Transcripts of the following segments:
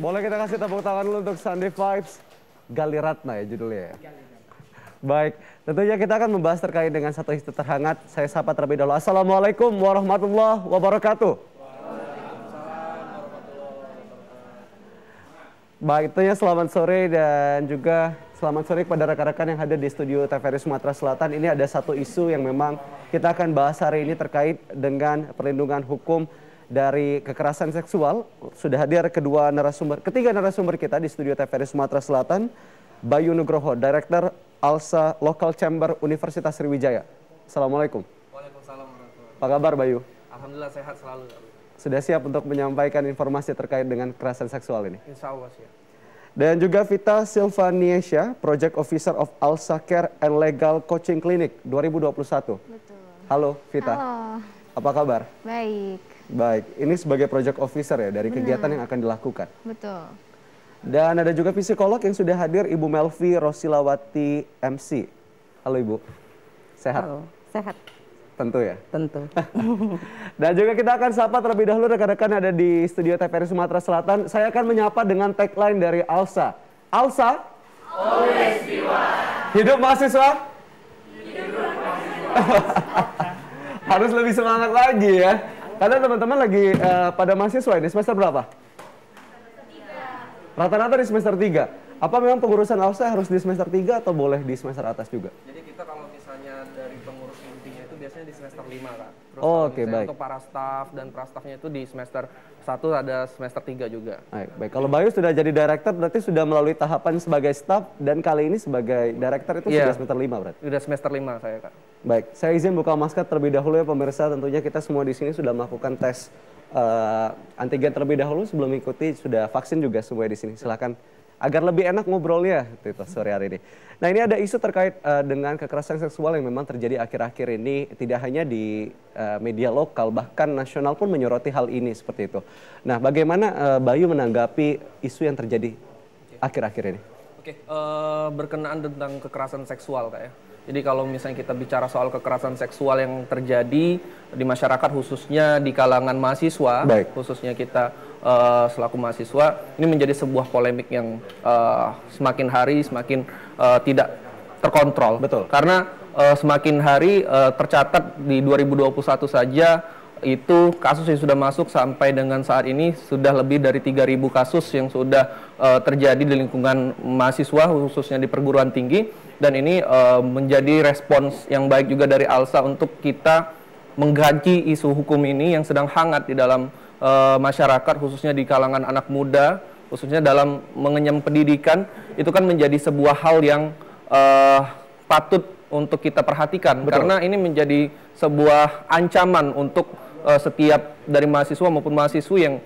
Boleh kita kasih tepuk tangan dulu untuk Sunday Vibes, Gali Ratna ya judulnya ya. Baik, tentunya kita akan membahas terkait dengan satu isu terhangat. Saya sapa terlebih dahulu. Assalamualaikum warahmatullahi wabarakatuh. Baik, tentunya selamat sore dan juga selamat sore kepada rekan-rekan yang hadir di studio TVRI Sumatera Selatan. Ini ada satu isu yang memang kita akan bahas hari ini terkait dengan perlindungan hukum dari kekerasan seksual. Sudah hadir ketiga narasumber kita di studio TVRI Sumatera Selatan. Bayu Nugroho, Direktur ALSA Local Chamber Universitas Sriwijaya. Assalamualaikum. Waalaikumsalam warahmatullahi wabarakatuh. Apa kabar Bayu? Alhamdulillah sehat selalu. Sudah siap untuk menyampaikan informasi terkait dengan kekerasan seksual ini? Insya Allah siap. Dan juga Vita Silvaniesia, Project Officer of ALSA Care and Legal Coaching Clinic 2021. Betul. Halo Vita. Halo. Apa kabar? Baik. Baik, ini sebagai Project Officer ya dari kegiatan yang akan dilakukan. Betul. Dan ada juga psikolog yang sudah hadir, Ibu Melvi Rosilawati MC. Halo Ibu, sehat? Halo, sehat. Tentu ya? Tentu. Dan juga kita akan sapa terlebih dahulu rekan-rekan ada di studio TVRI Sumatera Selatan. Saya akan menyapa dengan tagline dari ALSA. ALSA? Always be one. Hidup mahasiswa? Hidup mahasiswa. Harus lebih semangat lagi ya. Karena teman-teman lagi pada mahasiswa ini semester berapa? Rata-rata di semester 3. Apa memang pengurusan ALSA harus di semester 3 atau boleh di semester atas juga? Jadi kita kalau misalnya dari pengurus intinya itu biasanya di semester 5 kan. Terus Oke, baik. Untuk para staf dan prastafnya itu di semester 1 ada semester 3 juga. Baik. Kalau Bayu sudah jadi director berarti sudah melalui tahapan sebagai staf dan kali ini sebagai director itu sudah semester 5 berarti? Sudah semester 5 saya Kak. Baik, saya izin buka masker terlebih dahulu ya pemirsa. Tentunya kita semua di sini sudah melakukan tes antigen terlebih dahulu sebelum mengikuti, sudah vaksin juga semua di sini. Silahkan agar lebih enak ngobrolnya itu sore hari ini. Nah ini ada isu terkait dengan kekerasan seksual yang memang terjadi akhir-akhir ini tidak hanya di media lokal bahkan nasional pun menyoroti hal ini seperti itu. Nah bagaimana Bayu menanggapi isu yang terjadi akhir-akhir ini? Berkenaan tentang kekerasan seksual Kak ya. Jadi kalau misalnya kita bicara soal kekerasan seksual yang terjadi di masyarakat khususnya di kalangan mahasiswa, khususnya kita selaku mahasiswa, ini menjadi sebuah polemik yang semakin hari semakin tidak terkontrol. Betul. Karena semakin hari tercatat di 2021 saja itu kasus yang sudah masuk sampai dengan saat ini sudah lebih dari 3.000 kasus yang sudah terjadi di lingkungan mahasiswa khususnya di perguruan tinggi, dan ini menjadi respons yang baik juga dari ALSA untuk kita mengkaji isu hukum ini yang sedang hangat di dalam masyarakat khususnya di kalangan anak muda, khususnya dalam mengenyam pendidikan. Itu kan menjadi sebuah hal yang patut untuk kita perhatikan. Betul. Karena ini menjadi sebuah ancaman untuk setiap dari mahasiswa maupun mahasiswi yang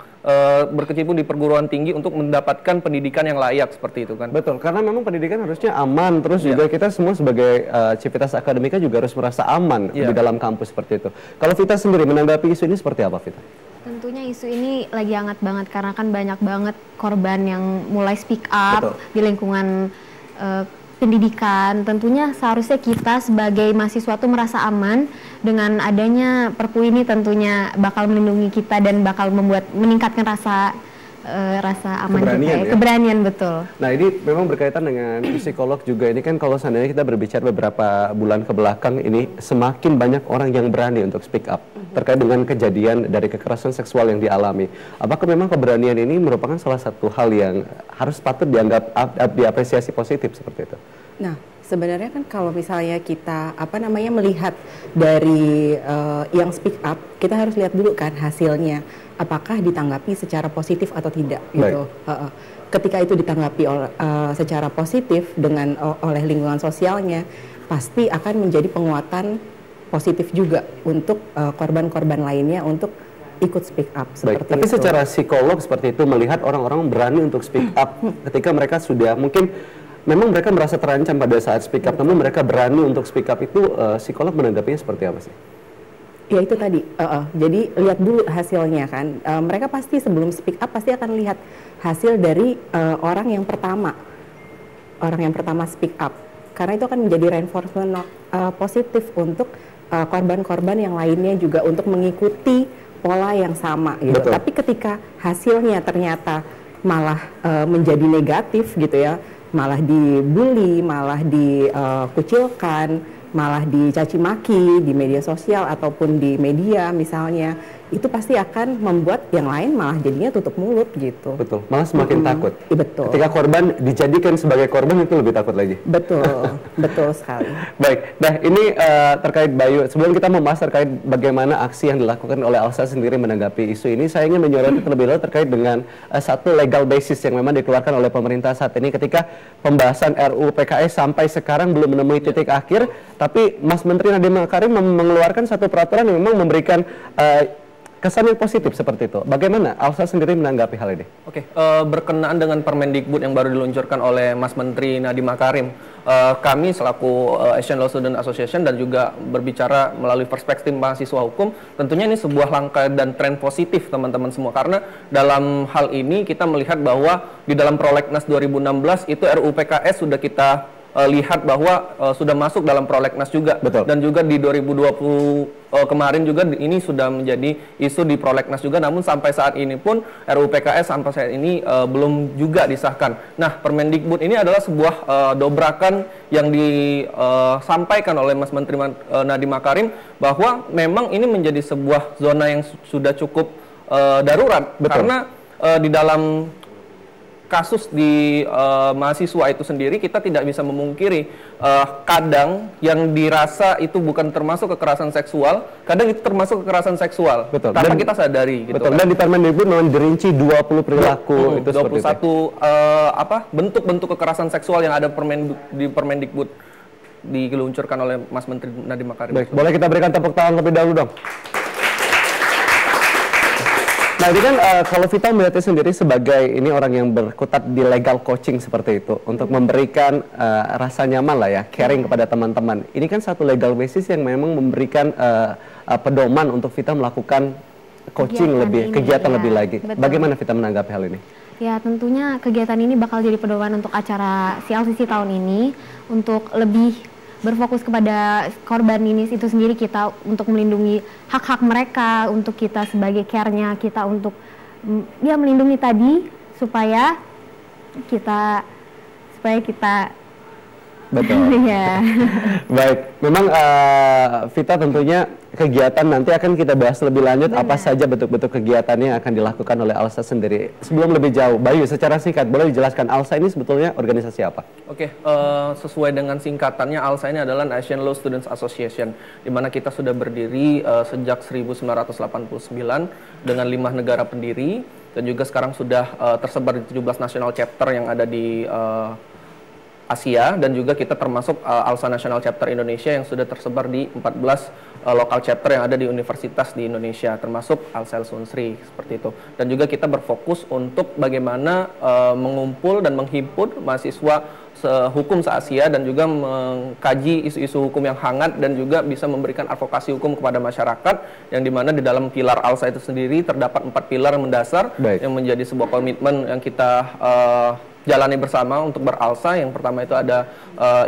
berkecimpung di perguruan tinggi untuk mendapatkan pendidikan yang layak seperti itu kan. Betul, karena memang pendidikan harusnya aman, terus juga kita semua sebagai Civitas Akademika juga harus merasa aman di dalam kampus seperti itu. Kalau Vita sendiri menanggapi isu ini seperti apa, Vita? Tentunya isu ini lagi hangat banget karena kan banyak banget korban yang mulai speak up di lingkungan pendidikan. Tentunya seharusnya kita sebagai mahasiswa tuh merasa aman dengan adanya Perpu ini, tentunya bakal melindungi kita dan bakal meningkatkan rasa aman kita, keberanian. Betul. Nah, ini memang berkaitan dengan psikolog juga. Ini kan kalau seandainya kita berbicara beberapa bulan ke belakang ini semakin banyak orang yang berani untuk speak up terkait dengan kejadian dari kekerasan seksual yang dialami. Apakah memang keberanian ini merupakan salah satu hal yang harus patut dianggap diapresiasi positif seperti itu? Nah, sebenarnya kan kalau misalnya kita melihat dari yang speak up, kita harus lihat dulu kan hasilnya, apakah ditanggapi secara positif atau tidak gitu. Ketika itu ditanggapi secara positif oleh lingkungan sosialnya, pasti akan menjadi penguatan positif juga untuk korban-korban lainnya untuk ikut speak up seperti Tapi itu. secara psikolog seperti itu, melihat orang-orang berani untuk speak up ketika mereka sudah mungkin memang mereka merasa terancam pada saat speak up, namun mereka berani untuk speak up itu, psikolog menanggapinya seperti apa sih? Ya itu tadi, jadi lihat dulu hasilnya kan. Mereka pasti sebelum speak up pasti akan lihat hasil dari orang yang pertama speak up. Karena itu akan menjadi reinforcement positif untuk korban-korban yang lainnya juga untuk mengikuti pola yang sama gitu. Betul. Tapi ketika hasilnya ternyata malah menjadi negatif gitu ya, malah dibully, malah dikucilkan, malah dicaci maki di media sosial ataupun di media misalnya, itu pasti akan membuat yang lain malah jadinya tutup mulut gitu. Betul, malah semakin takut. Betul. Ketika korban dijadikan sebagai korban itu lebih takut lagi. Betul, betul sekali. Baik, nah ini terkait Bayu, sebelum kita membahas terkait bagaimana aksi yang dilakukan oleh ALSA sendiri menanggapi isu ini, saya ingin menyoroti terlebih dahulu terkait dengan satu legal basis yang memang dikeluarkan oleh pemerintah saat ini ketika pembahasan RUU PKS sampai sekarang belum menemui titik akhir, tapi Mas Menteri Nadiem Makarim mengeluarkan satu peraturan yang memang memberikan kesan yang positif seperti itu. Bagaimana ALSA sendiri menanggapi hal ini? Oke, berkenaan dengan Permendikbud yang baru diluncurkan oleh Mas Menteri Nadiem Makarim, kami selaku Asian Law Student Association dan juga berbicara melalui perspektif mahasiswa hukum, tentunya ini sebuah langkah dan tren positif teman-teman semua, karena dalam hal ini kita melihat bahwa di dalam Prolegnas 2016 itu RUU PKS sudah kita lihat bahwa sudah masuk dalam prolegnas juga. Betul. Dan juga di 2020 kemarin juga ini sudah menjadi isu di prolegnas juga, namun sampai saat ini pun RUU PKS sampai saat ini belum juga disahkan. Nah, Permendikbud ini adalah sebuah dobrakan yang disampaikan oleh Mas Menteri Nadiem Makarim bahwa memang ini menjadi sebuah zona yang sudah cukup darurat. Betul. Karena di dalam kasus di mahasiswa itu sendiri, kita tidak bisa memungkiri kadang yang dirasa itu bukan termasuk kekerasan seksual, kadang itu termasuk kekerasan seksual. Betul. Tanpa kita sadari. Gitu. Betul. Kan? Dan di Permendikbud memang dirinci 20 perilaku itu 21 bentuk-bentuk kekerasan seksual yang ada di Permendikbud diluncurkan oleh Mas Menteri Nadiem Makarim. Baik, boleh kita berikan tepuk tangan lebih dahulu dong. Nah, ini kan kalau Vita melihatnya sendiri sebagai ini orang yang berkutat di legal coaching seperti itu, untuk memberikan rasa nyaman lah ya, caring kepada teman-teman. Ini kan satu legal basis yang memang memberikan pedoman untuk Vita melakukan coaching kegiatan lebih lagi. Betul. Bagaimana Vita menanggapi hal ini? Ya, tentunya kegiatan ini bakal jadi pedoman untuk acara CLCC tahun ini, untuk lebih berfokus kepada korban ini itu sendiri, kita untuk melindungi hak-hak mereka, untuk kita sebagai care-nya kita untuk ya melindungi tadi supaya kita Betul. Iya. Baik, memang Vita tentunya kegiatan nanti akan kita bahas lebih lanjut. Benar. Apa saja bentuk-bentuk kegiatannya yang akan dilakukan oleh ALSA sendiri. Sebelum lebih jauh, Bayu secara singkat boleh dijelaskan ALSA ini sebetulnya organisasi apa? Oke, sesuai dengan singkatannya, ALSA ini adalah Asian Law Students Association, di mana kita sudah berdiri sejak 1989 dengan 5 negara pendiri, dan juga sekarang sudah tersebar di 17 national chapter yang ada di Asia, dan juga kita termasuk ALSA National Chapter Indonesia yang sudah tersebar di 14 lokal chapter yang ada di universitas di Indonesia, termasuk ALSA Unsri, seperti itu. Dan juga kita berfokus untuk bagaimana mengumpul dan menghimpun mahasiswa hukum se-Asia dan juga mengkaji isu-isu hukum yang hangat dan juga bisa memberikan advokasi hukum kepada masyarakat, yang dimana di dalam pilar ALSA itu sendiri terdapat 4 pilar mendasar. Baik. Yang menjadi sebuah komitmen yang kita jalani bersama untuk beralsa. Yang pertama itu ada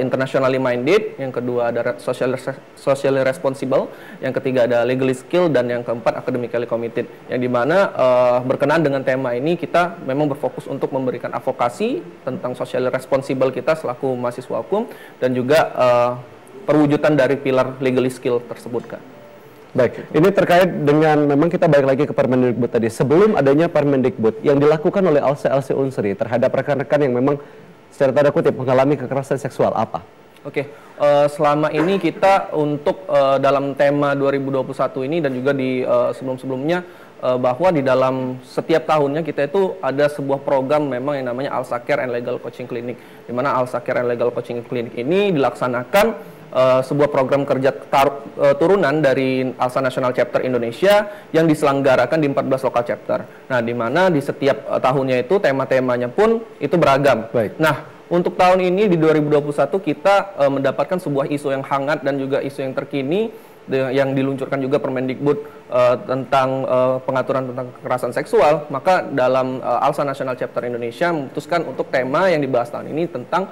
internationally minded, yang kedua ada socially responsible, yang ketiga ada legally skilled, dan yang keempat academically committed. Yang dimana berkenaan dengan tema ini kita memang berfokus untuk memberikan advokasi tentang socially responsible kita selaku mahasiswa hukum, dan juga perwujudan dari pilar legally skilled tersebut, Kak. Baik, ini terkait dengan, memang kita balik lagi ke Permendikbud tadi. Sebelum adanya Permendikbud, yang dilakukan oleh ALSA Unsri terhadap rekan-rekan yang memang secara tanda kutip mengalami kekerasan seksual apa? Oke, selama ini kita untuk dalam tema 2021 ini dan juga di sebelum-sebelumnya, bahwa di dalam setiap tahunnya kita itu ada sebuah program memang yang namanya ALSA Care and Legal Coaching Clinic, di mana ALSA Care and Legal Coaching Clinic ini dilaksanakan sebuah program kerja turunan dari ALSA National Chapter Indonesia yang diselenggarakan di 14 lokal chapter. Nah, di mana di setiap tahunnya itu tema-temanya pun itu beragam. Baik. Nah, untuk tahun ini di 2021 kita mendapatkan sebuah isu yang hangat dan juga isu yang terkini yang diluncurkan juga Permendikbud tentang pengaturan tentang kekerasan seksual. Maka dalam ALSA National Chapter Indonesia memutuskan untuk tema yang dibahas tahun ini tentang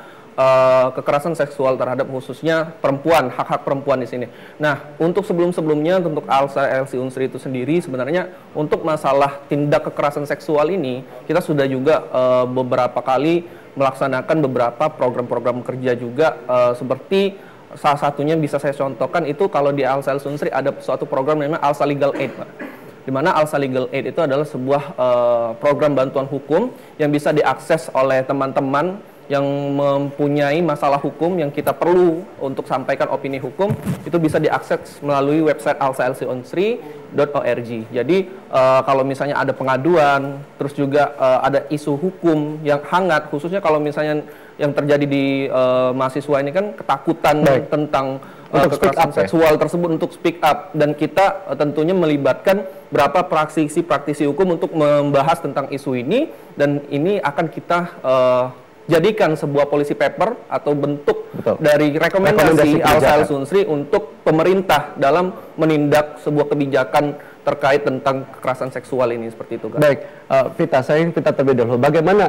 kekerasan seksual terhadap khususnya perempuan, hak-hak perempuan di sini. Nah, untuk sebelum-sebelumnya untuk ALSA Unsri itu sendiri sebenarnya untuk masalah tindak kekerasan seksual ini kita sudah juga beberapa kali melaksanakan beberapa program-program kerja juga, seperti salah satunya bisa saya contohkan itu kalau di ALSA Unsri ada suatu program namanya ALSA Legal Aid, Pak. Di mana ALSA Legal Aid itu adalah sebuah program bantuan hukum yang bisa diakses oleh teman-teman yang mempunyai masalah hukum yang kita perlu untuk sampaikan opini hukum, itu bisa diakses melalui website alsaunsri.org. Jadi kalau misalnya ada pengaduan, terus juga ada isu hukum yang hangat, khususnya kalau misalnya yang terjadi di mahasiswa ini kan ketakutan tentang kekerasan seksual tersebut untuk speak up, dan kita tentunya melibatkan berapa praktisi hukum untuk membahas tentang isu ini, dan ini akan kita jadikan sebuah policy paper atau bentuk dari rekomendasi ALSA Unsri untuk pemerintah dalam menindak sebuah kebijakan terkait tentang kekerasan seksual ini, seperti itu, Kak. Baik, Vita, saya ingin Vita terlebih dahulu. Bagaimana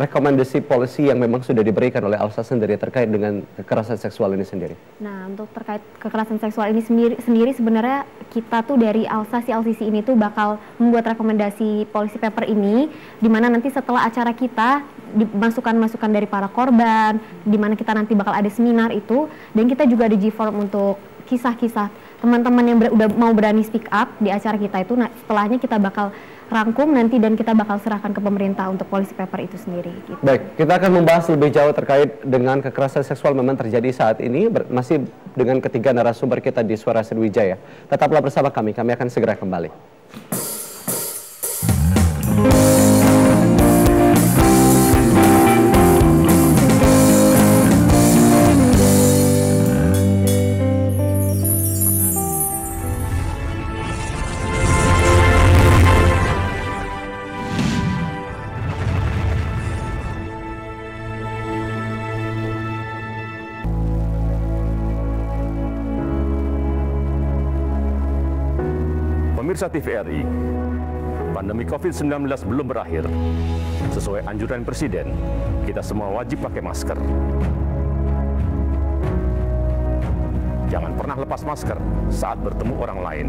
rekomendasi polisi yang memang sudah diberikan oleh ALSA sendiri terkait dengan kekerasan seksual ini sendiri? Nah, untuk terkait kekerasan seksual ini sendiri sebenarnya kita tuh dari ALSA LCC ini tuh bakal membuat rekomendasi policy paper ini, di mana nanti setelah acara kita masukan-masukan dari para korban, di mana kita nanti bakal ada seminar itu, dan kita juga ada G-form untuk kisah-kisah teman-teman yang udah mau berani speak up di acara kita itu. Nah, setelahnya kita bakal rangkum nanti dan kita bakal serahkan ke pemerintah untuk policy paper itu sendiri. Gitu. Baik, kita akan membahas lebih jauh terkait dengan kekerasan seksual memang terjadi saat ini, masih dengan ketiga narasumber kita di Suara Sriwijaya. Tetaplah bersama kami akan segera kembali. Pemirsa TVRI, pandemi COVID-19 belum berakhir. Sesuai anjuran Presiden, kita semua wajib pakai masker. Jangan pernah lepas masker saat bertemu orang lain.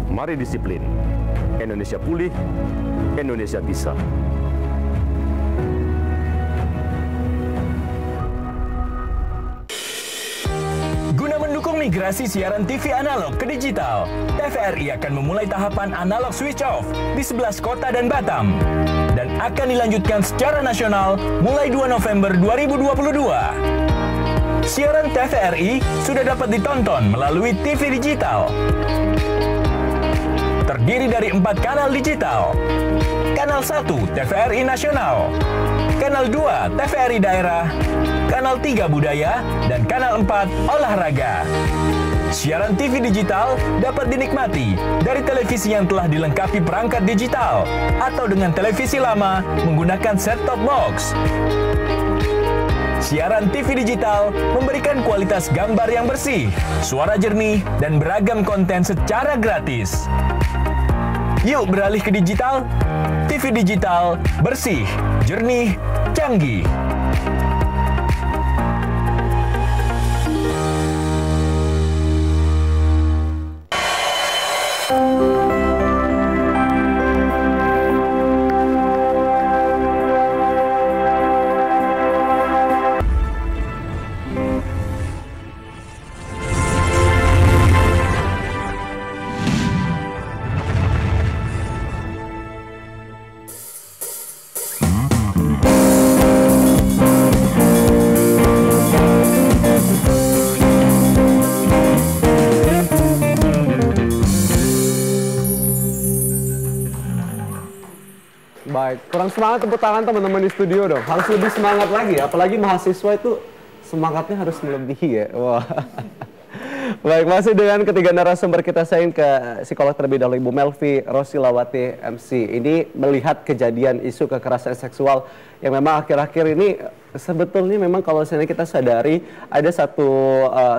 Mari disiplin. Indonesia pulih, Indonesia bisa. migrasi siaran TV analog ke digital, TVRI akan memulai tahapan analog switch off di 11 kota dan Batam dan akan dilanjutkan secara nasional mulai 2 November 2022. Siaran TVRI sudah dapat ditonton melalui TV digital. Terdiri dari 4 kanal digital. Kanal 1 TVRI Nasional, Kanal 2 TVRI Daerah, Kanal 3 Budaya, dan Kanal 4 Olahraga. Siaran TV digital dapat dinikmati dari televisi yang telah dilengkapi perangkat digital atau dengan televisi lama menggunakan set-top box. Siaran TV digital memberikan kualitas gambar yang bersih, suara jernih, dan beragam konten secara gratis. Yuk beralih ke digital. TV digital bersih, jernih, canggih. Baik, kurang semangat tepuk tangan teman-teman di studio dong. Harus lebih semangat lagi, apalagi mahasiswa itu semangatnya harus melebihi ya. Wah. Baik, masih dengan ketiga narasumber kita sayang ke psikolog terlebih dahulu Ibu Melvi Rosilawati MC. Ini melihat kejadian isu kekerasan seksual yang memang akhir-akhir ini sebetulnya memang kalau misalnya kita sadari ada satu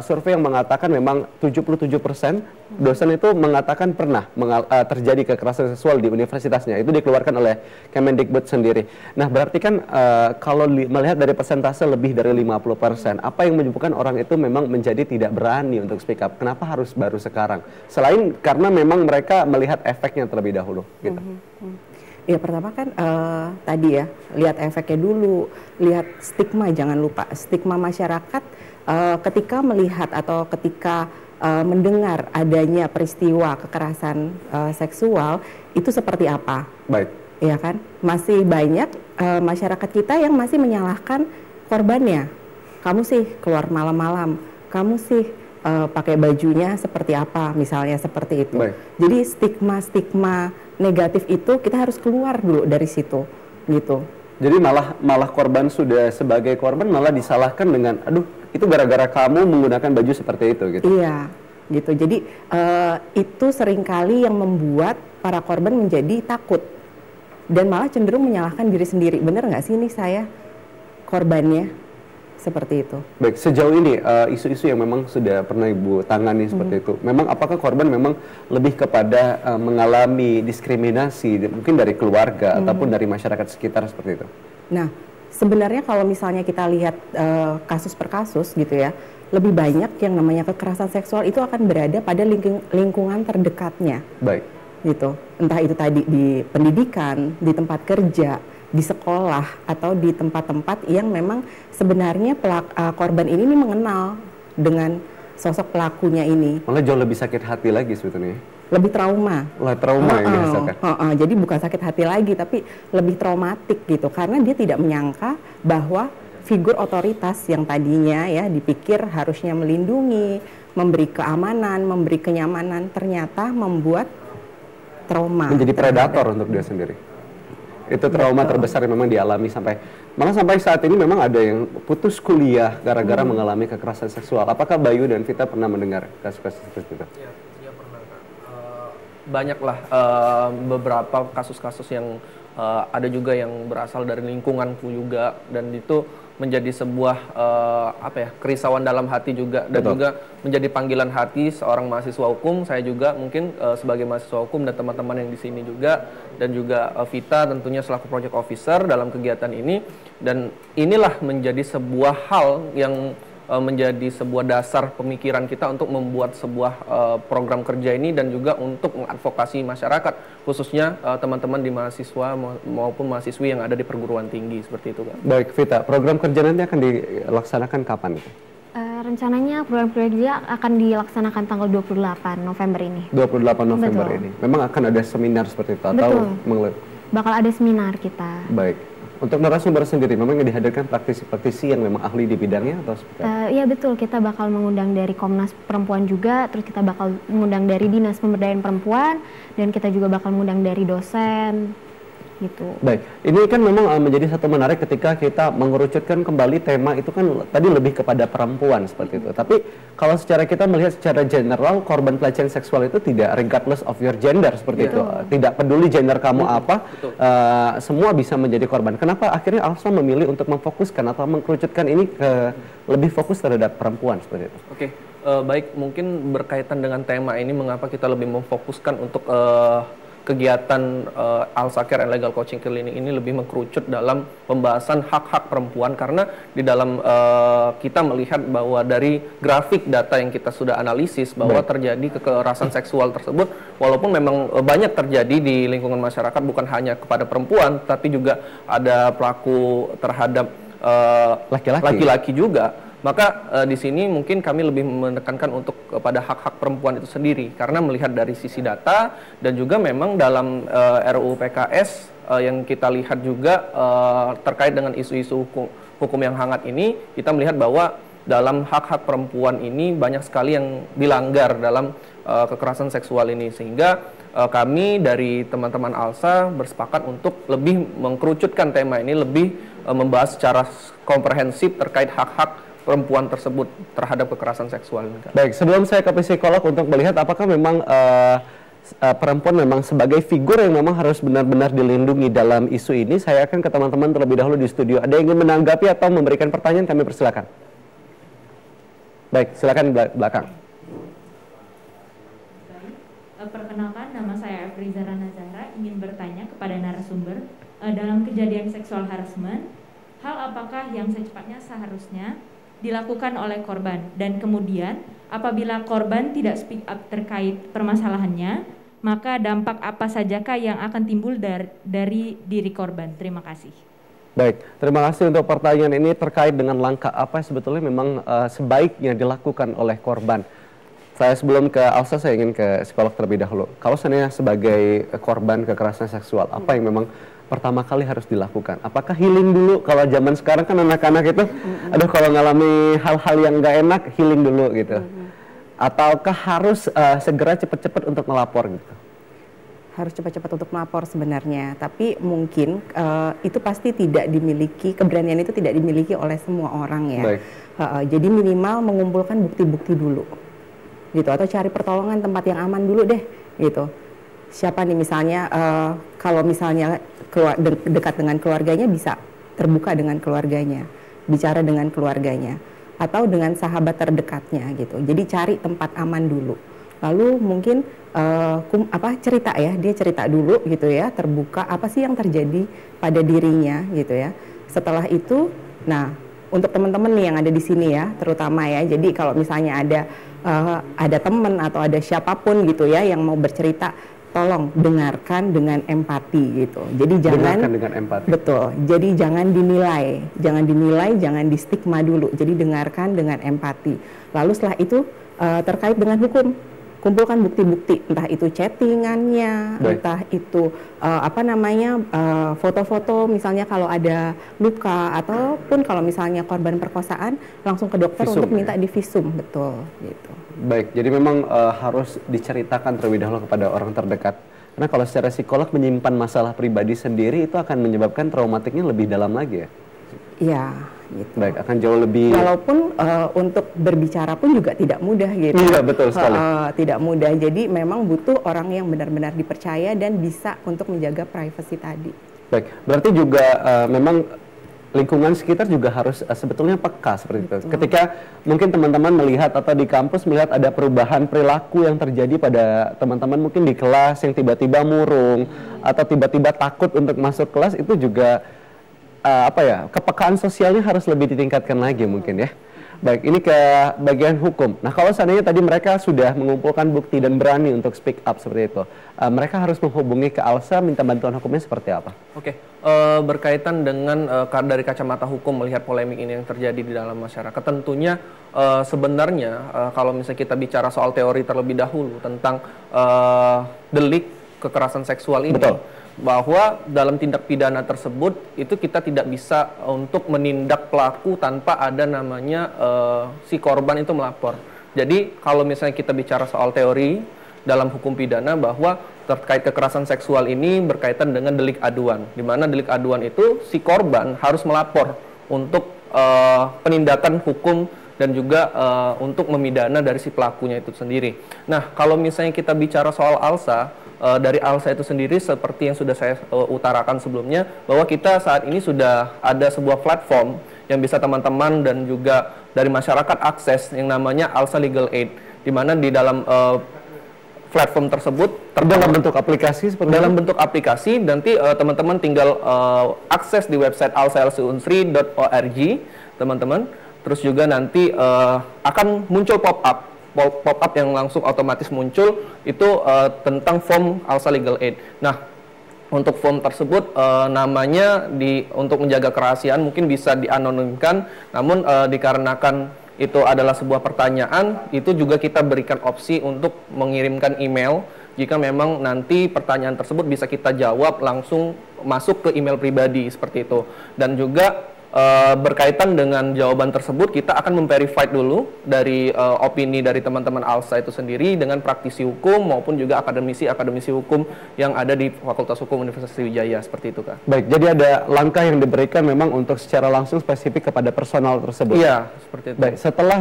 survei yang mengatakan memang 77% dosen itu mengatakan pernah terjadi kekerasan seksual di universitasnya. Itu dikeluarkan oleh Kemendikbud sendiri. Nah, berarti kan kalau melihat dari persentase lebih dari 50%, apa yang menyebabkan orang itu memang menjadi tidak berani untuk speak up? Kenapa harus baru sekarang? Selain karena memang mereka melihat efeknya terlebih dahulu gitu. Ya pertama kan tadi ya, lihat efeknya dulu, lihat stigma, jangan lupa stigma masyarakat ketika melihat atau ketika mendengar adanya peristiwa kekerasan seksual itu seperti apa. Baik. Ya kan, masih banyak masyarakat kita yang masih menyalahkan korbannya. Kamu sih keluar malam-malam, kamu sih pakai bajunya seperti apa, misalnya seperti itu. Baik. Jadi stigma-stigma negatif itu kita harus keluar dulu dari situ, gitu. Jadi malah korban sudah sebagai korban malah disalahkan dengan, aduh itu gara-gara kamu menggunakan baju seperti itu, gitu. Iya, gitu. Jadi itu seringkali yang membuat para korban menjadi takut dan malah cenderung menyalahkan diri sendiri. Bener nggak sih ini saya korbannya? Seperti itu. Baik, sejauh ini isu-isu yang memang sudah pernah Ibu tangani seperti itu, memang apakah korban memang lebih kepada mengalami diskriminasi mungkin dari keluarga ataupun dari masyarakat sekitar seperti itu? Nah, sebenarnya kalau misalnya kita lihat kasus per kasus gitu ya, lebih banyak yang namanya kekerasan seksual itu akan berada pada lingkungan terdekatnya. Baik. Gitu. Entah itu tadi di pendidikan, di tempat kerja, di sekolah, atau di tempat-tempat yang memang sebenarnya korban ini mengenal dengan sosok pelakunya ini. Malah jauh lebih sakit hati lagi sebetulnya. Lebih trauma. Trauma yang dirasakan. Jadi bukan sakit hati lagi, tapi lebih traumatik gitu. Karena dia tidak menyangka bahwa figur otoritas yang tadinya ya dipikir harusnya melindungi, memberi keamanan, memberi kenyamanan, ternyata membuat trauma. Menjadi predator untuk dia sendiri. Itu trauma terbesar yang memang dialami malah sampai saat ini memang ada yang putus kuliah gara-gara mengalami kekerasan seksual. Apakah Bayu dan Vita pernah mendengar kasus-kasus seperti itu? Ya pernah, Kak. Banyaklah beberapa kasus-kasus yang ada juga yang berasal dari lingkunganku juga, dan itu menjadi sebuah kerisauan dalam hati juga, dan Betul. juga menjadi panggilan hati seorang mahasiswa hukum. Saya juga mungkin sebagai mahasiswa hukum dan teman-teman yang di sini juga, dan juga Vita tentunya selaku project officer dalam kegiatan ini, dan inilah menjadi sebuah hal yang menjadi sebuah dasar pemikiran kita untuk membuat sebuah program kerja ini, dan juga untuk mengadvokasi masyarakat, khususnya teman-teman di mahasiswa maupun mahasiswi yang ada di perguruan tinggi seperti itu, Kak. Baik, Vita, program kerja nanti akan dilaksanakan kapan itu? Rencananya program kerja akan dilaksanakan tanggal 28 November ini. 28 November ini. Memang akan ada seminar seperti itu atau bakal ada seminar kita. Baik. Untuk narasumber sendiri memang dihadirkan praktisi-praktisi yang memang ahli di bidangnya atau seperti apa? Iya betul, kita bakal mengundang dari Komnas Perempuan juga, terus kita bakal mengundang dari Dinas Pemberdayaan Perempuan, dan kita juga bakal mengundang dari dosen. Gitu. Baik, ini kan memang menjadi satu menarik ketika kita mengerucutkan kembali tema itu kan tadi lebih kepada perempuan seperti itu. Tapi kalau secara kita melihat secara general korban pelecehan seksual itu tidak regardless of your gender seperti itu. Tidak peduli gender kamu apa, semua bisa menjadi korban. Kenapa akhirnya Alsa memilih untuk memfokuskan atau mengkerucutkan ini ke lebih fokus terhadap perempuan seperti itu? Oke. Baik, mungkin berkaitan dengan tema ini mengapa kita lebih memfokuskan untuk kegiatan Alsa Care and Legal Coaching Clinic ini lebih mengkerucut dalam pembahasan hak-hak perempuan, karena di dalam kita melihat bahwa dari grafik data yang kita sudah analisis bahwa terjadi kekerasan seksual tersebut walaupun memang banyak terjadi di lingkungan masyarakat, bukan hanya kepada perempuan tapi juga ada pelaku terhadap laki-laki juga. Maka di sini mungkin kami lebih menekankan untuk kepada hak-hak perempuan itu sendiri, karena melihat dari sisi data dan juga memang dalam RUU PKS yang kita lihat juga terkait dengan isu-isu hukum yang hangat ini, kita melihat bahwa dalam hak-hak perempuan ini banyak sekali yang dilanggar dalam kekerasan seksual ini, sehingga kami dari teman-teman Alsa bersepakat untuk lebih mengkerucutkan tema ini, lebih membahas secara komprehensif terkait hak-hak perempuan tersebut terhadap kekerasan seksual. Baik, sebelum saya ke psikolog untuk melihat apakah memang perempuan memang sebagai figur yang memang harus benar-benar dilindungi dalam isu ini, saya akan ke teman-teman terlebih dahulu di studio. Ada yang ingin menanggapi atau memberikan pertanyaan, kami persilakan. Baik, silakan belakang. Perkenalkan, nama saya Efriza Ranazara, ingin bertanya kepada narasumber, dalam kejadian seksual harassment, hal apakah yang secepatnya seharusnya dilakukan oleh korban, dan kemudian apabila korban tidak speak up terkait permasalahannya, maka dampak apa sajakah yang akan timbul dari diri korban? Terima kasih. Baik, terima kasih untuk pertanyaan ini terkait dengan langkah apa sebetulnya memang sebaiknya dilakukan oleh korban. Saya sebelum ke Alsa, saya ingin ke psikolog terlebih dahulu. Kalau seandainya sebagai korban kekerasan seksual, apa yang memang pertama kali harus dilakukan? Apakah healing dulu? Kalau zaman sekarang kan anak-anak itu, aduh kalau ngalami hal-hal yang nggak enak, healing dulu gitu. Ataukah harus segera cepat-cepat untuk melapor gitu? Harus cepat-cepat untuk melapor sebenarnya, tapi mungkin itu pasti tidak dimiliki, keberanian itu tidak dimiliki oleh semua orang ya. Jadi minimal mengumpulkan bukti-bukti dulu, gitu, atau cari pertolongan tempat yang aman dulu deh, gitu. Siapa nih misalnya, kalau misalnya dekat dengan keluarganya, bisa terbuka dengan keluarganya, bicara dengan keluarganya, atau dengan sahabat terdekatnya gitu. Jadi cari tempat aman dulu. Lalu mungkin cerita ya, dia cerita dulu gitu ya, terbuka apa sih yang terjadi pada dirinya gitu ya. Setelah itu, nah untuk teman-teman nih yang ada di sini ya, terutama ya. Jadi kalau misalnya ada teman atau ada siapapun gitu ya yang mau bercerita, tolong dengarkan dengan empati gitu. Jadi jangan dengan empati. Betul. Jadi jangan dinilai, jangan distigma dulu. Jadi dengarkan dengan empati. Lalu setelah itu terkait dengan hukum, kumpulkan bukti-bukti, entah itu chattingannya, entah itu foto-foto, misalnya kalau ada luka, ataupun kalau misalnya korban perkosaan langsung ke dokter visum, untuk minta divisum, betul gitu. Baik, jadi memang harus diceritakan terlebih dahulu kepada orang terdekat. Karena kalau secara psikolog menyimpan masalah pribadi sendiri itu akan menyebabkan traumatiknya lebih dalam lagi ya? Iya, gitu. Baik, akan jauh lebih... Walaupun untuk berbicara pun juga tidak mudah gitu. Iya, betul sekali. Tidak mudah, jadi memang butuh orang yang benar-benar dipercaya dan bisa untuk menjaga privasi tadi. Baik, berarti juga memang lingkungan sekitar juga harus sebetulnya peka seperti itu. Ketika mungkin teman-teman melihat atau di kampus melihat ada perubahan perilaku yang terjadi pada teman-teman mungkin di kelas yang tiba-tiba murung atau tiba-tiba takut untuk masuk kelas, itu juga kepekaan sosialnya harus lebih ditingkatkan lagi mungkin ya. Baik, ini ke bagian hukum. Nah, kalau seandainya tadi mereka sudah mengumpulkan bukti dan berani untuk speak up seperti itu, mereka harus menghubungi ke ALSA minta bantuan hukumnya seperti apa? Oke, berkaitan dengan dari kacamata hukum melihat polemik ini yang terjadi di dalam masyarakat, tentunya sebenarnya kalau misalnya kita bicara soal teori terlebih dahulu tentang delik kekerasan seksual ini. Betul. Bahwa dalam tindak pidana tersebut itu kita tidak bisa untuk menindak pelaku tanpa ada namanya si korban itu melapor. Jadi kalau misalnya kita bicara soal teori dalam hukum pidana bahwa terkait kekerasan seksual ini berkaitan dengan delik aduan, di mana delik aduan itu si korban harus melapor untuk penindakan hukum dan juga untuk memidana dari si pelakunya itu sendiri. Nah, kalau misalnya kita bicara soal ALSA, dari ALSA itu sendiri seperti yang sudah saya utarakan sebelumnya, bahwa kita saat ini sudah ada sebuah platform yang bisa teman-teman dan juga dari masyarakat akses yang namanya ALSA Legal Aid, di mana di dalam platform tersebut dalam bentuk aplikasi seperti dalam bentuk aplikasi, nanti teman-teman tinggal akses di website alsalsunsri.org, teman-teman. Terus juga nanti akan muncul pop-up yang langsung otomatis muncul itu tentang form ALSA Legal Aid. Nah, untuk form tersebut namanya untuk menjaga kerahasiaan mungkin bisa dianonimkan, namun dikarenakan itu adalah sebuah pertanyaan, itu juga kita berikan opsi untuk mengirimkan email jika memang nanti pertanyaan tersebut bisa kita jawab langsung masuk ke email pribadi seperti itu. Dan juga berkaitan dengan jawaban tersebut, kita akan memverify dulu dari opini dari teman-teman ALSA itu sendiri dengan praktisi hukum maupun juga akademisi hukum yang ada di Fakultas Hukum Universitas Sriwijaya, seperti itu, Kak. Baik, jadi ada langkah yang diberikan memang untuk secara langsung spesifik kepada personal tersebut. Iya, seperti itu. Baik, setelah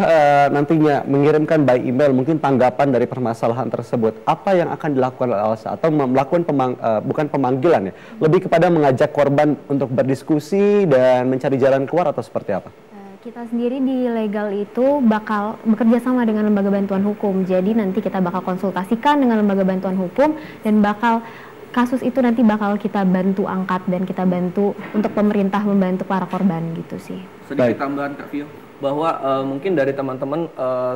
nantinya mengirimkan by email mungkin tanggapan dari permasalahan tersebut, apa yang akan dilakukan oleh ALSA atau melakukan bukan pemanggilan ya, lebih kepada mengajak korban untuk berdiskusi dan mencari jalan keluar atau seperti apa? Kita sendiri di legal itu bakal bekerja sama dengan lembaga bantuan hukum. Jadi nanti kita bakal konsultasikan dengan lembaga bantuan hukum dan kasus itu nanti bakal kita bantu angkat dan kita bantu untuk pemerintah membantu para korban gitu sih. Sedikit tambahan, Kak Vio, bahwa mungkin dari teman-teman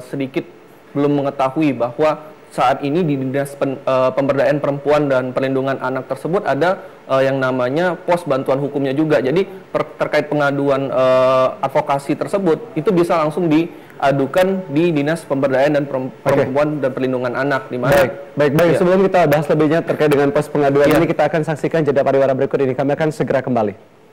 sedikit belum mengetahui bahwa saat ini di Dinas Pemberdayaan Perempuan dan Perlindungan Anak tersebut ada yang namanya pos bantuan hukumnya juga. Jadi terkait pengaduan advokasi tersebut itu bisa langsung diadukan di Dinas Pemberdayaan dan Perempuan dan Perlindungan Anak. Di mana? Baik. Ya. Sebelum kita bahas lebihnya terkait dengan pos pengaduan ini, kita akan saksikan jeda pariwara berikut ini. Kami akan segera kembali.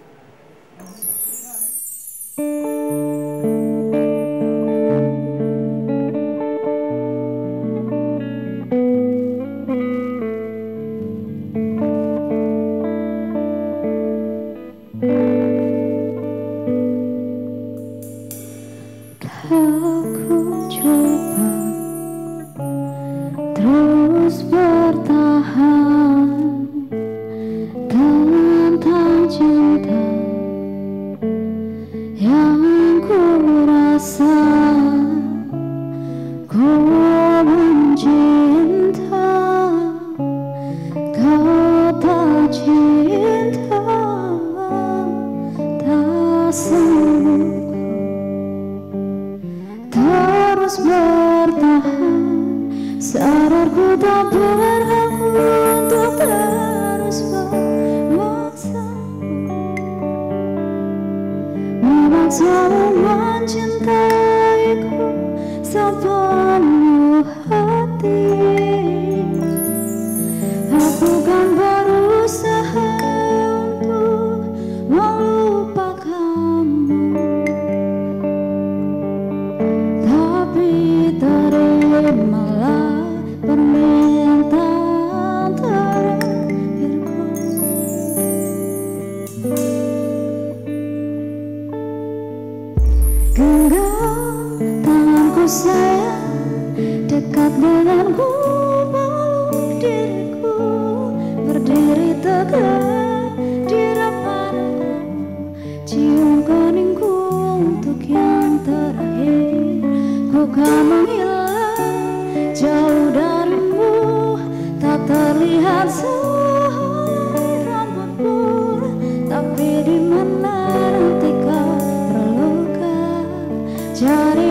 Jadi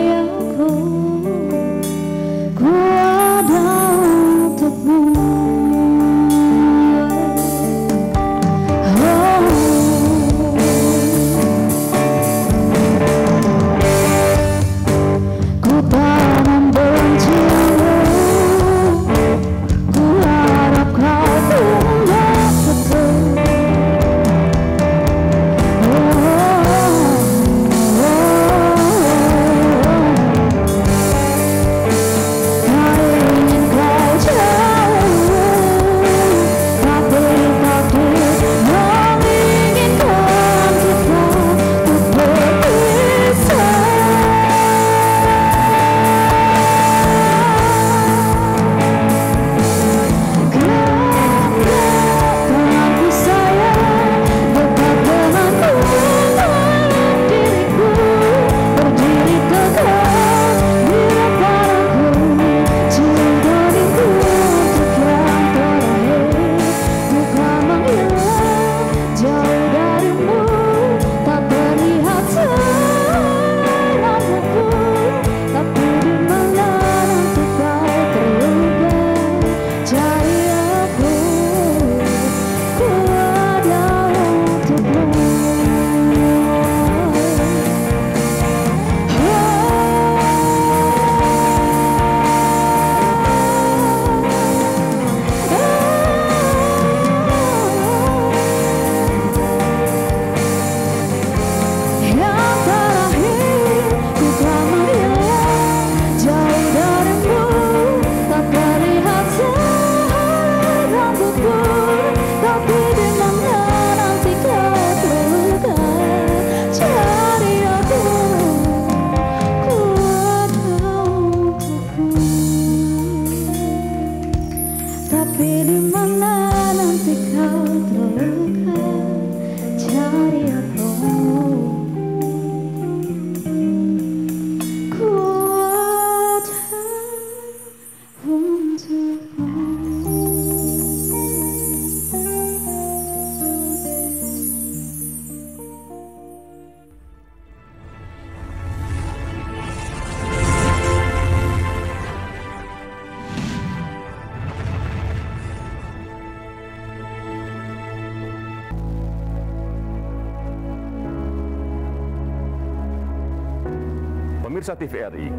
Pemirsa TVRI,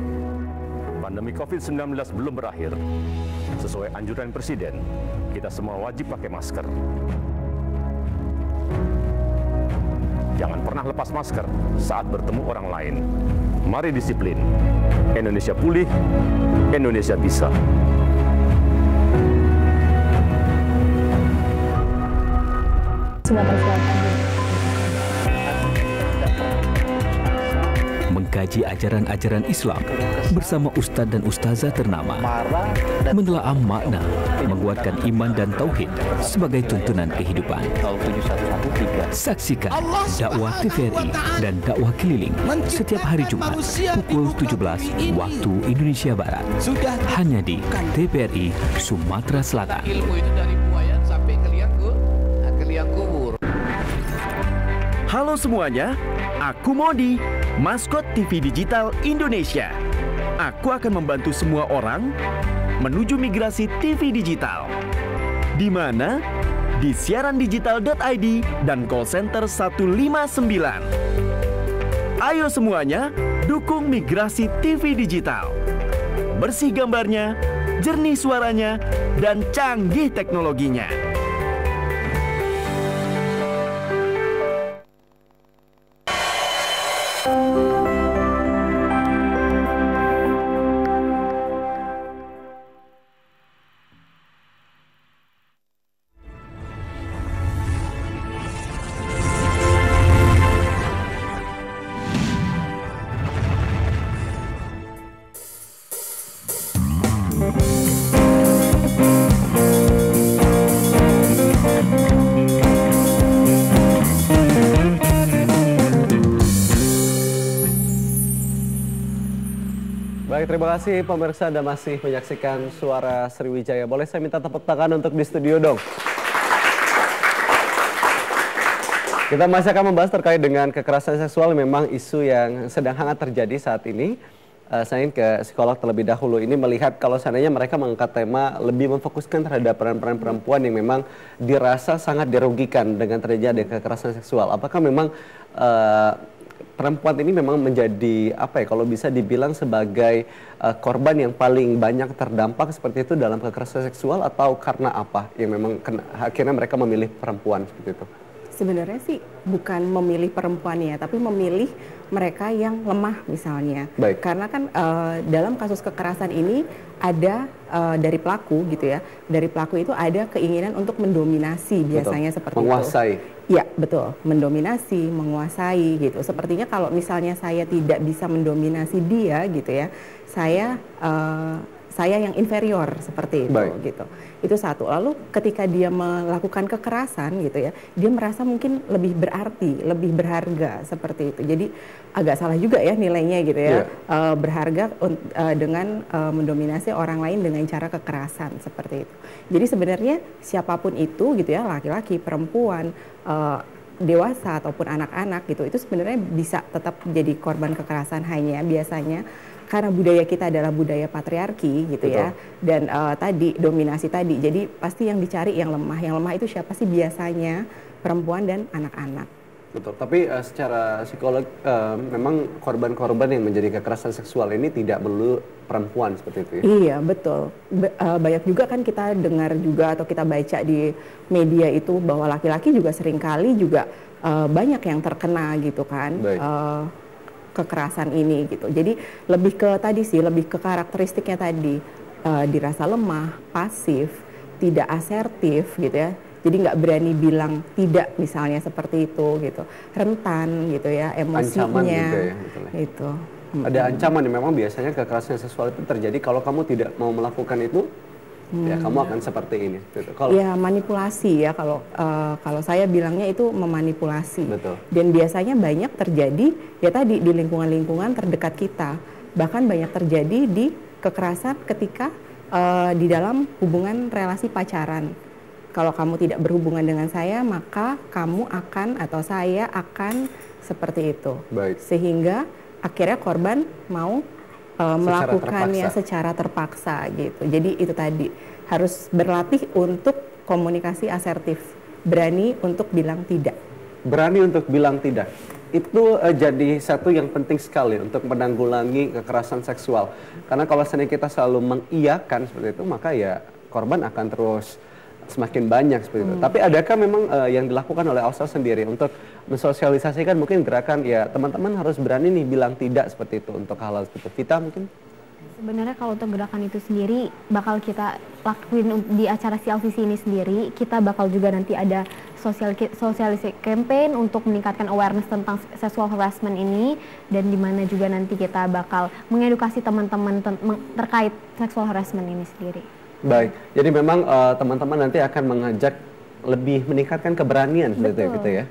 pandemi COVID-19 belum berakhir. Sesuai anjuran Presiden, kita semua wajib pakai masker. Jangan pernah lepas masker saat bertemu orang lain. Mari disiplin. Indonesia pulih, Indonesia bisa. Sumatera Selatan. Mengkaji ajaran-ajaran Islam bersama ustadz dan ustazah ternama, menelaah makna, menguatkan iman dan tauhid sebagai tuntunan kehidupan. Saksikan dakwah TVRI dan dakwah keliling setiap hari Jumat pukul 17 waktu Indonesia Barat, hanya di TVRI Sumatera Selatan. Ilmu itu dari buaya sampai ke liang kubur. Halo semuanya, aku Modi, maskot TV Digital Indonesia. Aku akan membantu semua orang menuju migrasi TV digital. Di mana? Di siarandigital.id dan call center 159. Ayo semuanya, dukung migrasi TV digital. Bersih gambarnya, jernih suaranya, dan canggih teknologinya. Baik, terima kasih pemirsa Anda masih menyaksikan Suara Sriwijaya. Boleh saya minta tepuk tangan untuk di studio dong? Kita masih akan membahas terkait dengan kekerasan seksual, memang isu yang sedang hangat terjadi saat ini. Saya ingin ke psikolog terlebih dahulu. Ini melihat kalau seandainya mereka mengangkat tema lebih memfokuskan terhadap peran-peran perempuan yang memang dirasa sangat dirugikan dengan terjadi kekerasan seksual. Apakah memang perempuan ini memang menjadi apa ya, kalau bisa dibilang sebagai korban yang paling banyak terdampak seperti itu dalam kekerasan seksual, atau karena apa yang memang akhirnya mereka memilih perempuan seperti itu? Sebenarnya sih bukan memilih perempuannya, tapi memilih mereka yang lemah misalnya. Baik. Karena kan dalam kasus kekerasan ini ada dari pelaku gitu ya. Dari pelaku itu ada keinginan untuk mendominasi biasanya. Betul. Seperti menguasai. itu. Ya, betul. Mendominasi, menguasai gitu. Sepertinya kalau misalnya saya tidak bisa mendominasi dia gitu ya, saya yang inferior seperti itu. Baik. Gitu. Itu satu. Lalu ketika dia melakukan kekerasan gitu ya, dia merasa mungkin lebih berarti, lebih berharga seperti itu. Jadi agak salah juga ya nilainya gitu ya. Yeah. Berharga dengan mendominasi orang lain dengan cara kekerasan seperti itu. Jadi sebenarnya siapapun itu gitu ya, laki-laki, perempuan, dewasa ataupun anak-anak gitu, itu sebenarnya bisa tetap jadi korban kekerasan, hanya biasanya karena budaya kita adalah budaya patriarki gitu. Betul. Ya, dan tadi dominasi tadi, jadi pasti yang dicari yang lemah itu siapa sih? Biasanya perempuan dan anak-anak. Betul, tapi secara psikolog memang korban-korban yang menjadi kekerasan seksual ini tidak melulu perempuan seperti itu ya? Iya, betul. Banyak juga kan kita dengar juga atau kita baca di media itu bahwa laki-laki juga seringkali juga banyak yang terkena gitu kan. Kekerasan ini gitu. Jadi lebih ke tadi sih, lebih ke karakteristiknya tadi, dirasa lemah, pasif, tidak asertif gitu ya. Jadi nggak berani bilang tidak misalnya seperti itu gitu, rentan gitu ya emosinya. Ancaman juga ya, itu. Ada ancaman yang memang biasanya kekerasan seksual itu terjadi kalau kamu tidak mau melakukan itu. Ya kamu akan seperti ini. Gitu. Ya manipulasi ya, kalau saya bilangnya itu memanipulasi. Betul. Dan biasanya banyak terjadi ya tadi di lingkungan-lingkungan terdekat kita. Bahkan banyak terjadi di kekerasan ketika di dalam hubungan relasi pacaran. Kalau kamu tidak berhubungan dengan saya, maka kamu akan atau saya akan seperti itu. Baik. Sehingga akhirnya korban mau melakukannya secara terpaksa gitu. Jadi itu tadi, harus berlatih untuk komunikasi asertif, berani untuk bilang tidak. Berani untuk bilang tidak? itu jadi satu yang penting sekali untuk menanggulangi kekerasan seksual. Karena kalau seandainya kita selalu mengiyakan seperti itu, maka ya korban akan terus semakin banyak seperti itu. Tapi adakah memang yang dilakukan oleh Alsa sendiri untuk mensosialisasikan mungkin gerakan ya teman-teman harus berani nih bilang tidak seperti itu untuk hal-hal seperti itu. Vita mungkin? Sebenarnya kalau untuk gerakan itu sendiri bakal kita lakuin di acara CLCC ini sendiri. Kita bakal juga nanti ada sosialisasi campaign untuk meningkatkan awareness tentang sexual harassment ini, dan di mana juga nanti kita bakal mengedukasi teman-teman terkait sexual harassment ini sendiri. Baik, jadi memang teman-teman nanti akan mengajak lebih meningkatkan keberanian seperti itu ya.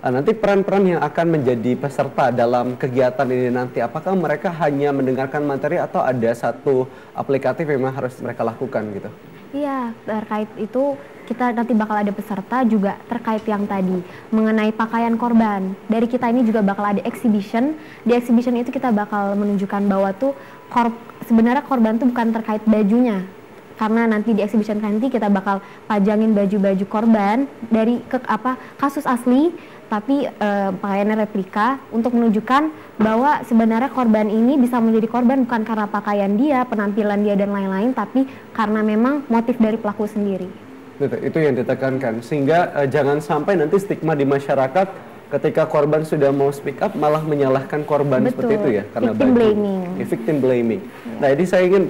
Nanti peran-peran yang akan menjadi peserta dalam kegiatan ini nanti, apakah mereka hanya mendengarkan materi atau ada satu aplikatif yang memang harus mereka lakukan gitu? Iya, terkait itu kita nanti bakal ada peserta juga terkait yang tadi mengenai pakaian korban. Dari kita ini juga bakal ada exhibition. Di exhibition itu kita bakal menunjukkan bahwa tuh sebenarnya korban tuh bukan terkait bajunya. Karena nanti di exhibition nanti kita bakal pajangin baju-baju korban dari kasus asli, tapi pakaiannya replika untuk menunjukkan bahwa sebenarnya korban ini bisa menjadi korban bukan karena pakaian dia, penampilan dia dan lain-lain, tapi karena memang motif dari pelaku sendiri. Itu yang ditekankan, sehingga jangan sampai nanti stigma di masyarakat ketika korban sudah mau speak up malah menyalahkan korban. Betul. Seperti itu ya, karena victim blaming. Victim blaming. Nah, jadi saya ingin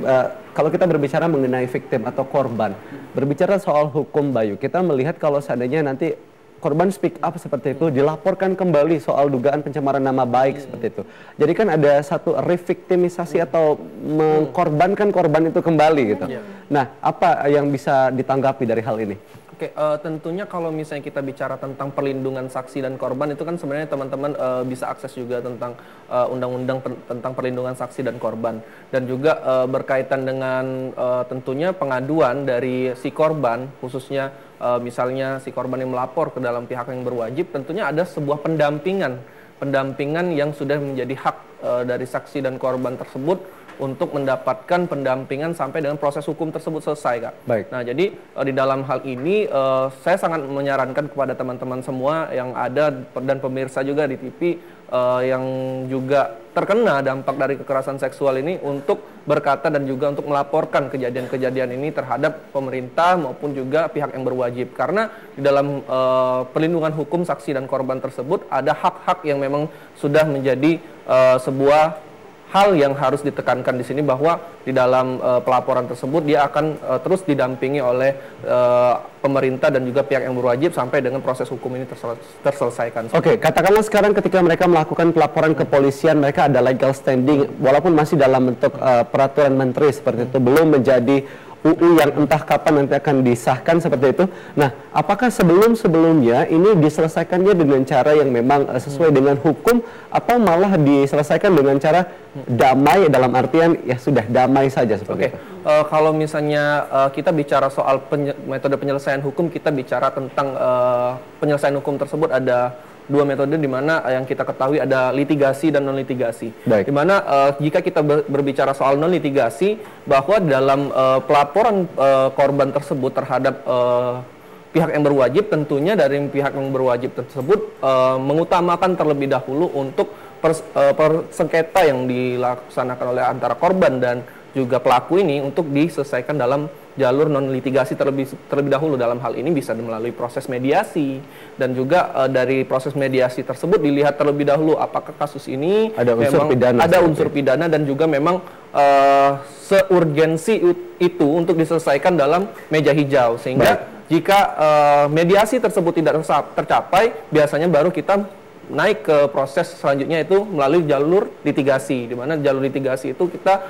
kalau kita berbicara mengenai victim atau korban, berbicara soal hukum, Bayu, kita melihat kalau seandainya nanti korban speak up seperti itu, dilaporkan kembali soal dugaan pencemaran nama baik seperti itu. Jadi kan ada satu reviktimisasi atau mengkorbankan korban itu kembali gitu. Nah, apa yang bisa ditanggapi dari hal ini? Oke, tentunya kalau misalnya kita bicara tentang perlindungan saksi dan korban, itu kan sebenarnya teman-teman bisa akses juga tentang undang-undang tentang perlindungan saksi dan korban. Dan juga berkaitan dengan tentunya pengaduan dari si korban, khususnya misalnya si korban yang melapor ke dalam pihak yang berwajib, tentunya ada sebuah pendampingan yang sudah menjadi hak dari saksi dan korban tersebut untuk mendapatkan pendampingan sampai dengan proses hukum tersebut selesai, Kak. Baik. Nah, jadi di dalam hal ini saya sangat menyarankan kepada teman-teman semua yang ada dan pemirsa juga di TV yang juga terkena dampak dari kekerasan seksual ini untuk berkata dan juga untuk melaporkan kejadian-kejadian ini terhadap pemerintah maupun juga pihak yang berwajib. Karena di dalam perlindungan hukum saksi dan korban tersebut ada hak-hak yang memang sudah menjadi sebuah hal yang harus ditekankan di sini, bahwa di dalam pelaporan tersebut dia akan terus didampingi oleh pemerintah dan juga pihak yang berwajib sampai dengan proses hukum ini terselesaikan. Oke, katakanlah sekarang ketika mereka melakukan pelaporan ke kepolisian, mereka ada legal standing, walaupun masih dalam bentuk peraturan menteri seperti itu, belum menjadi UU yang entah kapan nanti akan disahkan seperti itu. Nah, apakah sebelumnya ini diselesaikannya dengan cara yang memang sesuai dengan hukum, atau malah diselesaikan dengan cara damai, dalam artian ya sudah damai saja seperti itu? Kalau misalnya kita bicara soal metode penyelesaian hukum, kita bicara tentang penyelesaian hukum tersebut ada dua metode, di mana yang kita ketahui ada litigasi dan non litigasi. Di mana jika kita berbicara soal non litigasi, bahwa dalam pelaporan korban tersebut terhadap pihak yang berwajib, tentunya dari pihak yang berwajib tersebut mengutamakan terlebih dahulu untuk persengketa yang dilaksanakan oleh antara korban dan juga pelaku ini untuk diselesaikan dalam jalur non litigasi terlebih dahulu. Dalam hal ini bisa melalui proses mediasi, dan juga dari proses mediasi tersebut dilihat terlebih dahulu apakah kasus ini ada unsur pidana dan juga memang seurgensi itu untuk diselesaikan dalam meja hijau, sehingga jika mediasi tersebut tidak tercapai, biasanya baru kita naik ke proses selanjutnya, itu melalui jalur litigasi, di mana jalur litigasi itu kita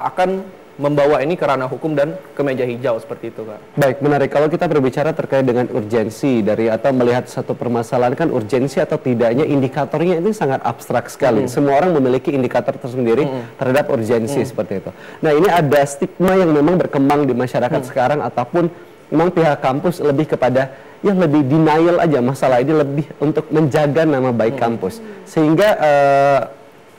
akan membawa ini ke ranah hukum dan ke meja hijau seperti itu, Kak. Baik, menarik. Kalau kita berbicara terkait dengan urgensi dari atau melihat satu permasalahan, kan urgensi atau tidaknya indikatornya ini sangat abstrak sekali. Semua orang memiliki indikator tersendiri terhadap urgensi seperti itu. Nah, ini ada stigma yang memang berkembang di masyarakat sekarang, ataupun memang pihak kampus lebih kepada yang lebih denial aja masalah ini, lebih untuk menjaga nama baik kampus, sehingga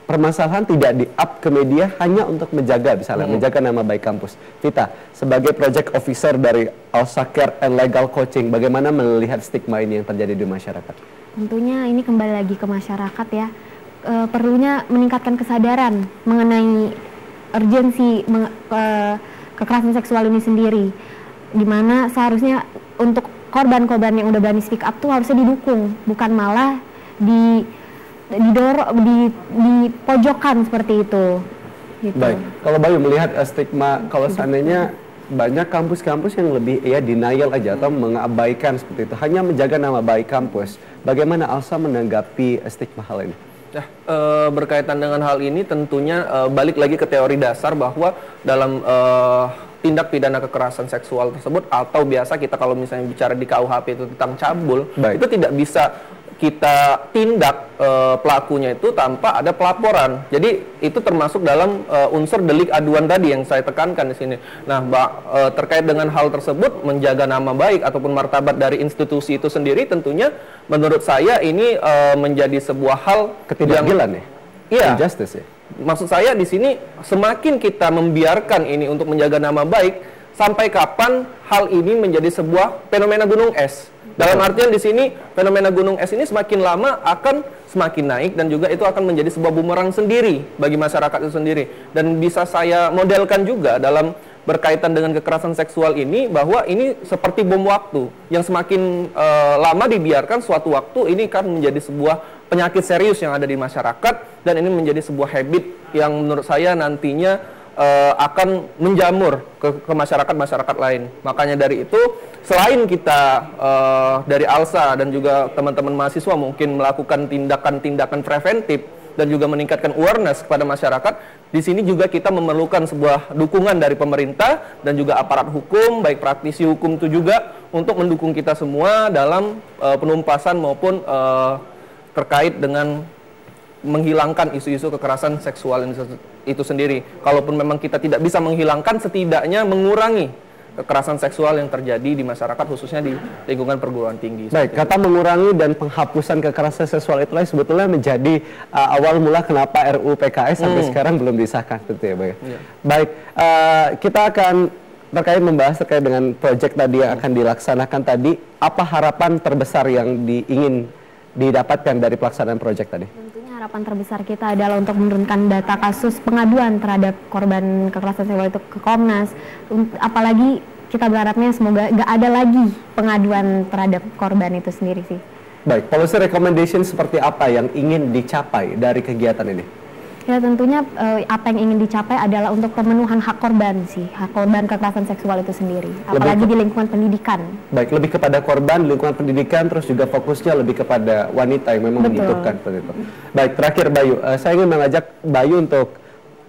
permasalahan tidak di-up ke media hanya untuk menjaga, misalnya menjaga nama baik kampus. Vita, sebagai project officer dari Alsa Care and Legal Coaching, bagaimana melihat stigma ini yang terjadi di masyarakat? Tentunya ini kembali lagi ke masyarakat ya, perlunya meningkatkan kesadaran mengenai urgensi kekerasan seksual ini sendiri, dimana seharusnya untuk korban-korban yang udah berani speak up tuh harusnya didukung, bukan malah dipojokkan seperti itu. Gitu. Baik, kalau Bayu melihat stigma, kalau seandainya banyak kampus-kampus yang lebih denial aja atau mengabaikan seperti itu, hanya menjaga nama baik kampus, bagaimana Alsa menanggapi stigma hal ini? Berkaitan dengan hal ini tentunya balik lagi ke teori dasar bahwa dalam tindak pidana kekerasan seksual tersebut, atau biasa kita kalau misalnya bicara di KUHP itu tentang cabul, itu tidak bisa kita tindak pelakunya itu tanpa ada pelaporan. Jadi itu termasuk dalam unsur delik aduan tadi yang saya tekankan di sini. Nah, terkait dengan hal tersebut, menjaga nama baik ataupun martabat dari institusi itu sendiri, tentunya menurut saya ini menjadi sebuah hal ketidakadilan ya. Iya. Injustice ya. Maksud saya di sini semakin kita membiarkan ini untuk menjaga nama baik, sampai kapan hal ini menjadi sebuah fenomena gunung es. Dalam artian di sini fenomena gunung es ini semakin lama akan semakin naik, dan juga itu akan menjadi sebuah bumerang sendiri bagi masyarakat itu sendiri. Dan bisa saya modelkan juga dalam berkaitan dengan kekerasan seksual ini, bahwa ini seperti bom waktu yang semakin lama dibiarkan, suatu waktu ini kan menjadi sebuah penyakit serius yang ada di masyarakat, dan ini menjadi sebuah habit yang menurut saya nantinya akan menjamur ke masyarakat lain. Makanya dari itu, selain kita dari ALSA dan juga teman-teman mahasiswa mungkin melakukan tindakan-tindakan preventif dan juga meningkatkan awareness kepada masyarakat, di sini juga kita memerlukan sebuah dukungan dari pemerintah dan juga aparat hukum, baik praktisi hukum itu juga, untuk mendukung kita semua dalam penumpasan maupun terkait dengan menghilangkan isu-isu kekerasan seksual itu sendiri. Kalaupun memang kita tidak bisa menghilangkan, setidaknya mengurangi kekerasan seksual yang terjadi di masyarakat, khususnya di lingkungan perguruan tinggi. Baik, kata mengurangi dan penghapusan kekerasan seksual itulah sebetulnya menjadi awal mula kenapa RUU PKS sampai sekarang belum disahkan, betul ya, Baik? Ya. Baik, kita akan membahas terkait dengan proyek tadi yang akan dilaksanakan tadi. Apa harapan terbesar yang ingin didapatkan dari pelaksanaan proyek tadi? Tentunya harapan terbesar kita adalah untuk menurunkan data kasus pengaduan terhadap korban kekerasan seksual itu ke Komnas. Apalagi kita berharapnya semoga nggak ada lagi pengaduan terhadap korban itu sendiri sih. Baik, policy recommendation seperti apa yang ingin dicapai dari kegiatan ini? Ya tentunya apa yang ingin dicapai adalah untuk pemenuhan hak korban sih, hak korban kekerasan seksual itu sendiri, apalagi di lingkungan pendidikan. Baik, lebih kepada korban, lingkungan pendidikan, terus juga fokusnya lebih kepada wanita yang memang membutuhkan seperti itu. Baik, terakhir Bayu, saya ingin mengajak Bayu untuk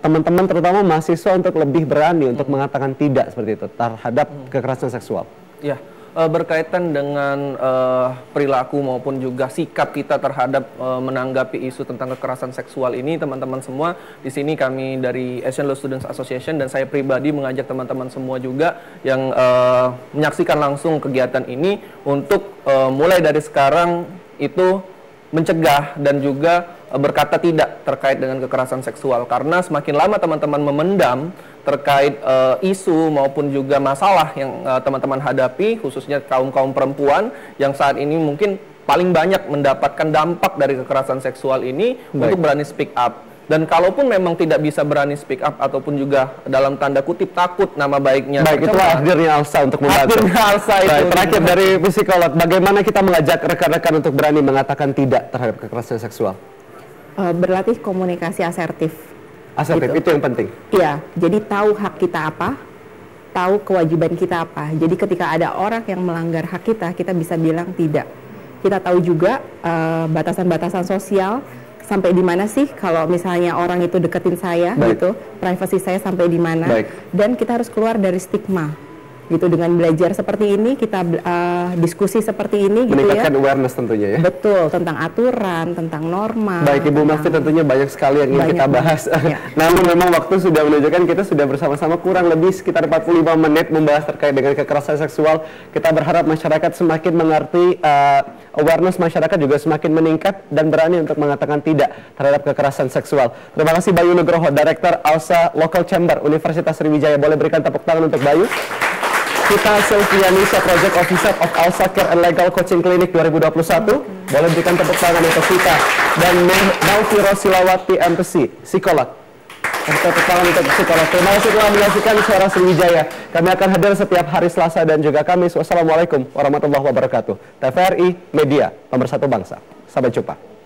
teman-teman terutama mahasiswa untuk lebih berani untuk mengatakan tidak seperti itu terhadap kekerasan seksual. Ya. Berkaitan dengan perilaku maupun juga sikap kita terhadap menanggapi isu tentang kekerasan seksual ini, teman-teman semua di sini kami dari Asian Law Students Association dan saya pribadi mengajak teman-teman semua juga yang menyaksikan langsung kegiatan ini untuk mulai dari sekarang itu mencegah dan juga berkata tidak terkait dengan kekerasan seksual, karena semakin lama teman-teman memendam terkait isu maupun juga masalah yang teman-teman hadapi, khususnya kaum-kaum perempuan yang saat ini mungkin paling banyak mendapatkan dampak dari kekerasan seksual ini. Baik. Untuk berani speak up. Dan kalaupun memang tidak bisa berani speak up ataupun juga dalam tanda kutip takut nama baiknya. Baik, itulah akhirnya Alsa untuk membantu. Baik, terakhir dari psikolog, bagaimana kita mengajak rekan-rekan untuk berani mengatakan tidak terhadap kekerasan seksual? Berlatih komunikasi asertif. Asertif gitu. Itu yang penting. Iya, jadi tahu hak kita apa, tahu kewajiban kita apa. Jadi ketika ada orang yang melanggar hak kita, kita bisa bilang tidak. Kita tahu juga batasan-batasan sosial, sampai di mana sih kalau misalnya orang itu deketin saya. Baik. Gitu, privasi saya sampai di mana. Baik. Dan kita harus keluar dari stigma. Gitu, dengan belajar seperti ini, kita diskusi seperti ini, gitu ya. Meningkatkan awareness tentunya ya. Betul, tentang aturan, tentang norma. Baik, Ibu Mafi, tentunya banyak sekali yang ingin kita bahas. Ya. Namun memang waktu sudah menunjukkan kita sudah bersama-sama kurang lebih sekitar 45 menit membahas terkait dengan kekerasan seksual. Kita berharap masyarakat semakin mengerti, awareness masyarakat juga semakin meningkat dan berani untuk mengatakan tidak terhadap kekerasan seksual. Terima kasih Bayu Nugroho, Direktur ALSA Local Chamber Universitas Sriwijaya. Boleh berikan tepuk tangan untuk Bayu. Kita Silviani, Project Officer of Al-Sakir and Legal Coaching Clinic 2021. Boleh berikan tepuk tangan untuk kita. Dan Naufiro Silawati, MPC, psikolog. Tepuk tangan untuk psikolog. Terima kasih telah menyaksikan Suara Sriwijaya. Kami akan hadir setiap hari Selasa dan juga Kamis. Wassalamualaikum warahmatullahi wabarakatuh. TVRI Media, nomor 1 bangsa. Sampai jumpa.